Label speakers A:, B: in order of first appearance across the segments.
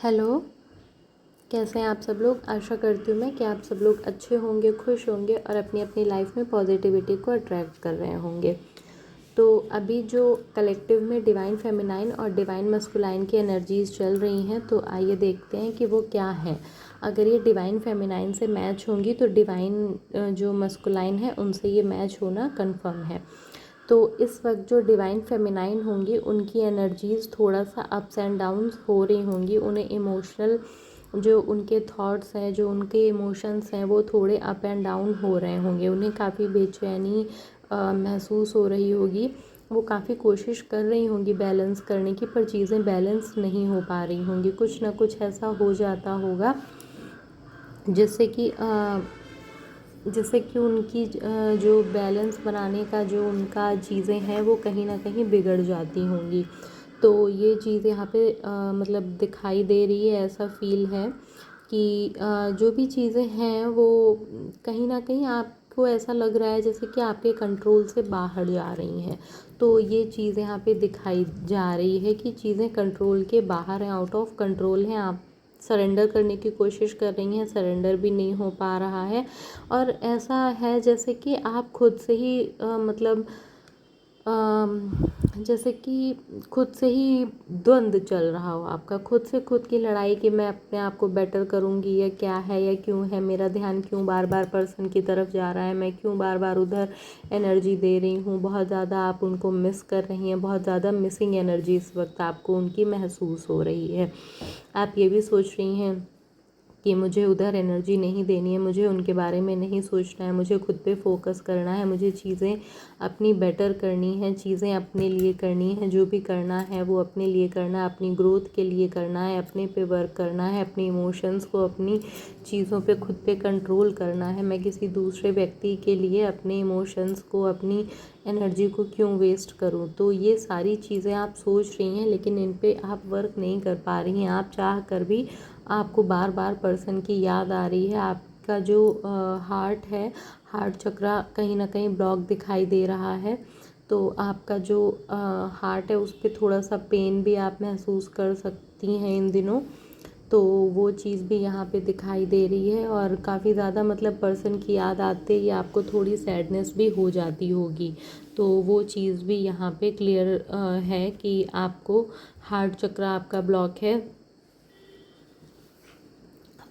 A: Hello, कैसे हैं आप सब लोग। आशा करती हूँ मैं कि आप सब लोग अच्छे होंगे, खुश होंगे और अपनी अपनी लाइफ में पॉजिटिविटी को अट्रैक्ट कर रहे होंगे। तो अभी जो कलेक्टिव में डिवाइन फेमिनाइन और डिवाइन मस्कुलाइन की एनर्जीज़ चल रही हैं, तो आइए देखते हैं कि वो क्या है। अगर ये डिवाइन फेमिनाइन से मैच होंगी तो डिवाइन जो मस्कुलाइन है उनसे ये मैच होना कंफर्म है। तो इस वक्त जो डिवाइन फेमिनाइन होंगी उनकी एनर्जीज़ थोड़ा सा अप्स एंड डाउन्स हो रही होंगी। उन्हें इमोशनल जो उनके थॉट्स हैं, जो उनके इमोशंस हैं, वो थोड़े अप एंड डाउन हो रहे होंगे। उन्हें काफ़ी बेचैनी महसूस हो रही होगी। वो काफ़ी कोशिश कर रही होंगी बैलेंस करने की, पर चीज़ें बैलेंस नहीं हो पा रही होंगी। कुछ ना कुछ ऐसा हो जाता होगा जिससे कि उनकी जो बैलेंस बनाने का जो उनका चीज़ें हैं वो कहीं ना कहीं बिगड़ जाती होंगी। तो ये चीज़ यहाँ पे मतलब दिखाई दे रही है। ऐसा फील है कि जो भी चीज़ें हैं वो कहीं ना कहीं आपको ऐसा लग रहा है जैसे कि आपके कंट्रोल से बाहर जा रही हैं। तो ये चीज़ यहाँ पे दिखाई जा रही है कि चीज़ें कंट्रोल के बाहर हैं, आउट ऑफ कंट्रोल हैं। आप सरेंडर करने की कोशिश कर रही हैं, सरेंडर भी नहीं हो पा रहा है। और ऐसा है जैसे कि आप खुद से ही जैसे कि खुद से ही द्वंद्व चल रहा हो आपका, खुद से खुद की लड़ाई कि मैं अपने आप को बेटर करूँगी या क्या है या क्यों है, मेरा ध्यान क्यों बार बार पर्सन की तरफ जा रहा है, मैं क्यों बार बार उधर एनर्जी दे रही हूँ। बहुत ज़्यादा आप उनको मिस कर रही हैं, बहुत ज़्यादा मिसिंग एनर्जी इस वक्त आपको उनकी महसूस हो रही है। आप ये भी सोच रही हैं कि मुझे उधर एनर्जी नहीं देनी है, मुझे उनके बारे में नहीं सोचना है, मुझे खुद पे फोकस करना है, मुझे चीज़ें अपनी बेटर करनी है, चीज़ें अपने लिए करनी है, जो भी करना है वो अपने लिए करना है, अपनी ग्रोथ के लिए करना है, अपने पे वर्क करना है, अपनी इमोशंस को, अपनी चीज़ों पे खुद पे कंट्रोल करना है। मैं किसी दूसरे व्यक्ति के लिए अपने इमोशंस को, अपनी एनर्जी को क्यों वेस्ट करूं। तो ये सारी चीज़ें आप सोच रही हैं लेकिन इन पे आप वर्क नहीं कर पा रही हैं। आप चाह कर भी आपको बार बार पर्सन की याद आ रही है। आपका जो हार्ट है, हार्ट चक्रा कहीं ना कहीं ब्लॉक दिखाई दे रहा है। तो आपका जो हार्ट है उस पर थोड़ा सा पेन भी आप महसूस कर सकती हैं इन दिनों। तो वो चीज़ भी यहाँ पे दिखाई दे रही है और काफ़ी ज़्यादा मतलब पर्सन की याद आते ही आपको थोड़ी सैडनेस भी हो जाती होगी। तो वो चीज़ भी यहाँ पे क्लियर है कि आपको हार्ट चक्र आपका ब्लॉक है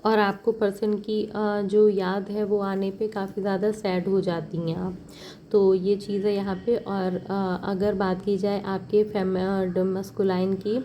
A: और आपको पर्सन की जो याद है वो आने पे काफ़ी ज़्यादा सैड हो जाती हैं आप। तो ये चीज़ है यहाँ पे। और अगर बात की जाए आपके मस्कुलाइन की,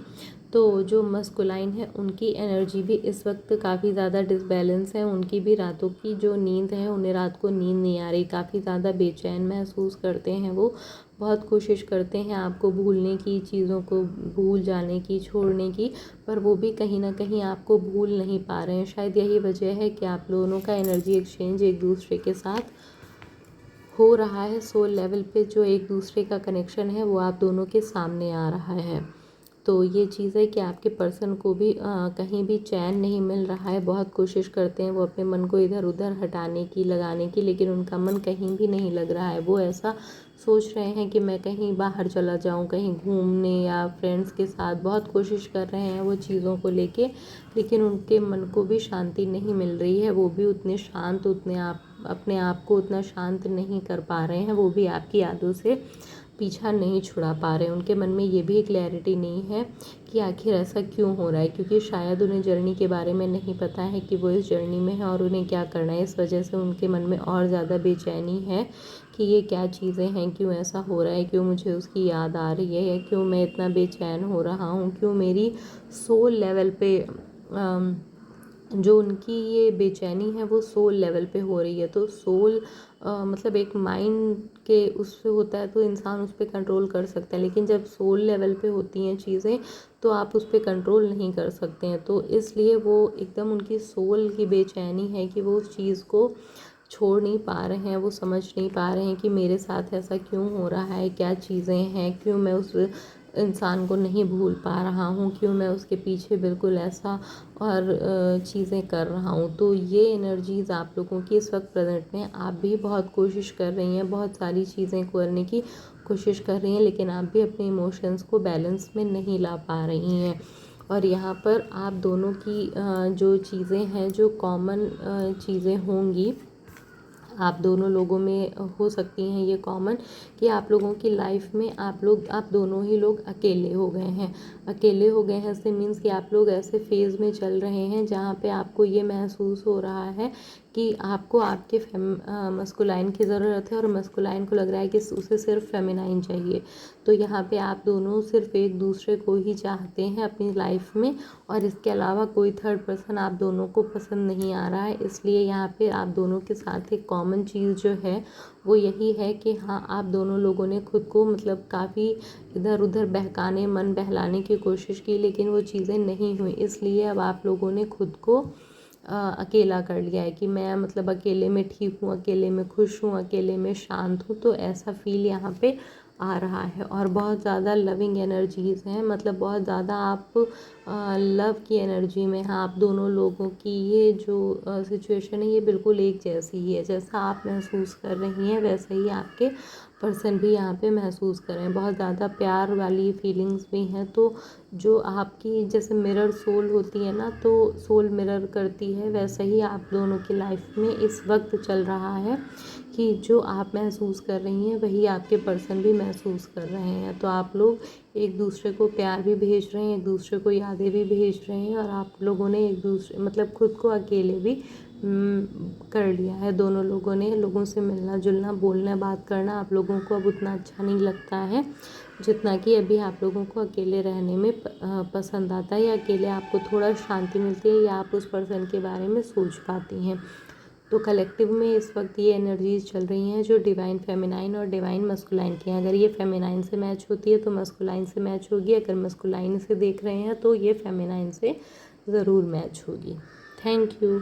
A: तो जो मस्कुलाइन है उनकी एनर्जी भी इस वक्त काफ़ी ज़्यादा डिसबैलेंस है। उनकी भी रातों की जो नींद है, उन्हें रात को नींद नहीं आ रही, काफ़ी ज़्यादा बेचैन महसूस करते हैं वो। बहुत कोशिश करते हैं आपको भूलने की, चीज़ों को भूल जाने की, छोड़ने की, पर वो भी कहीं ना कहीं आपको भूल नहीं पा रहे हैं। शायद यही वजह है कि आप दोनों का एनर्जी एक्सचेंज एक दूसरे के साथ हो रहा है। सोल लेवल पे जो एक दूसरे का कनेक्शन है वो आप दोनों के सामने आ रहा है। तो ये चीज़ है कि आपके पर्सन को भी कहीं भी चैन नहीं मिल रहा है। बहुत कोशिश करते हैं वो अपने मन को इधर उधर हटाने की, लगाने की, लेकिन उनका मन कहीं भी नहीं लग रहा है। वो ऐसा सोच रहे हैं कि मैं कहीं बाहर चला जाऊं, कहीं घूमने या फ्रेंड्स के साथ। बहुत कोशिश कर रहे हैं वो चीज़ों को लेके, लेकिन उनके मन को भी शांति नहीं मिल रही है। वो भी उतने शांत, अपने आप को उतना शांत नहीं कर पा रहे हैं। वो भी आपकी यादों से पीछा नहीं छुड़ा पा रहे। उनके मन में ये भी क्लैरिटी नहीं है कि आखिर ऐसा क्यों हो रहा है, क्योंकि शायद उन्हें जर्नी के बारे में नहीं पता है कि वो इस जर्नी में है और उन्हें क्या करना है। इस वजह से उनके मन में और ज़्यादा बेचैनी है कि ये क्या चीज़ें हैं, क्यों ऐसा हो रहा है, क्यों मुझे उसकी याद आ रही है, या क्यों मैं इतना बेचैन हो रहा हूँ, क्यों मेरी सोल लेवल पे जो उनकी ये बेचैनी है वो सोल लेवल पे हो रही है। तो सोल मतलब एक माइंड के उस पे होता है तो इंसान उस पर कंट्रोल कर सकता है, लेकिन जब सोल लेवल पे होती हैं चीज़ें तो आप उस पर कंट्रोल नहीं कर सकते हैं। तो इसलिए वो एकदम उनकी सोल की बेचैनी है कि वो उस चीज़ को छोड़ नहीं पा रहे हैं। वो समझ नहीं पा रहे हैं कि मेरे साथ ऐसा क्यों हो रहा है, क्या चीज़ें हैं, क्यों मैं उस इंसान को नहीं भूल पा रहा हूँ, क्यों मैं उसके पीछे बिल्कुल ऐसा और चीज़ें कर रहा हूँ। तो ये एनर्जीज़ आप लोगों की इस वक्त प्रेजेंट में। आप भी बहुत कोशिश कर रही हैं, बहुत सारी चीज़ें करने की कोशिश कर रही हैं, लेकिन आप भी अपने इमोशंस को बैलेंस में नहीं ला पा रही हैं। और यहाँ पर आप दोनों की जो चीज़ें हैं, जो कॉमन चीज़ें होंगी आप दोनों लोगों में हो सकती हैं ये कॉमन, कि आप लोगों की लाइफ में आप दोनों ही लोग अकेले हो गए हैं। अकेले हो गए हैं इससे मीन्स कि आप लोग ऐसे फेज़ में चल रहे हैं जहाँ पे आपको ये महसूस हो रहा है कि आपको आपके मस्कुलाइन की ज़रूरत है और मस्कुलाइन को लग रहा है कि उसे सिर्फ फेमिनाइन चाहिए। तो यहाँ पे आप दोनों सिर्फ एक दूसरे को ही चाहते हैं अपनी लाइफ में, और इसके अलावा कोई थर्ड पर्सन आप दोनों को पसंद नहीं आ रहा है। इसलिए यहाँ पे आप दोनों के साथ एक कॉमन चीज़ जो है वो यही है कि हाँ, आप दोनों लोगों ने खुद को मतलब काफ़ी इधर उधर बहकाने, मन बहलाने की कोशिश की, लेकिन वो चीज़ें नहीं हुई। इसलिए अब आप लोगों ने खुद को अकेला कर लिया है कि मैं मतलब अकेले में ठीक हूँ, अकेले में खुश हूँ, अकेले में शांत हूँ। तो ऐसा फील यहाँ पे आ रहा है और बहुत ज़्यादा लविंग एनर्जीज़ हैं, मतलब बहुत ज़्यादा आप लव की एनर्जी में हैं। आप दोनों लोगों की ये जो सिचुएशन है ये बिल्कुल एक जैसी ही है। जैसा आप महसूस कर रही हैं वैसा ही आपके पर्सन भी यहाँ पे महसूस कर रहे हैं। बहुत ज़्यादा प्यार वाली फीलिंग्स भी हैं। तो जो आपकी जैसे मिरर सोल होती है ना, तो सोल मिरर करती है, वैसा ही आप दोनों की लाइफ में इस वक्त चल रहा है कि जो आप महसूस कर रही हैं वही आपके पर्सन भी महसूस कर रहे हैं। तो आप लोग एक दूसरे को प्यार भी भेज रहे हैं, एक दूसरे को यादें भी भेज रहे हैं, और आप लोगों ने एक दूसरे मतलब खुद को अकेले भी कर लिया है। दोनों लोगों ने लोगों से मिलना जुलना, बोलना, बात करना आप लोगों को अब उतना अच्छा नहीं लगता है जितना कि अभी आप लोगों को अकेले रहने में पसंद आता है, या अकेले आपको थोड़ा शांति मिलती है, या आप उस पर्सन के बारे में सोच पाती हैं। तो कलेक्टिव में इस वक्त ये एनर्जीज चल रही हैं जो डिवाइन फेमिनाइन और डिवाइन मस्कुलाइन की हैं। अगर ये फेमिनाइन से मैच होती है तो मस्कुलाइन से मैच होगी, अगर मस्कुलाइन से देख रहे हैं तो ये फेमिनाइन से ज़रूर मैच होगी। Thank you.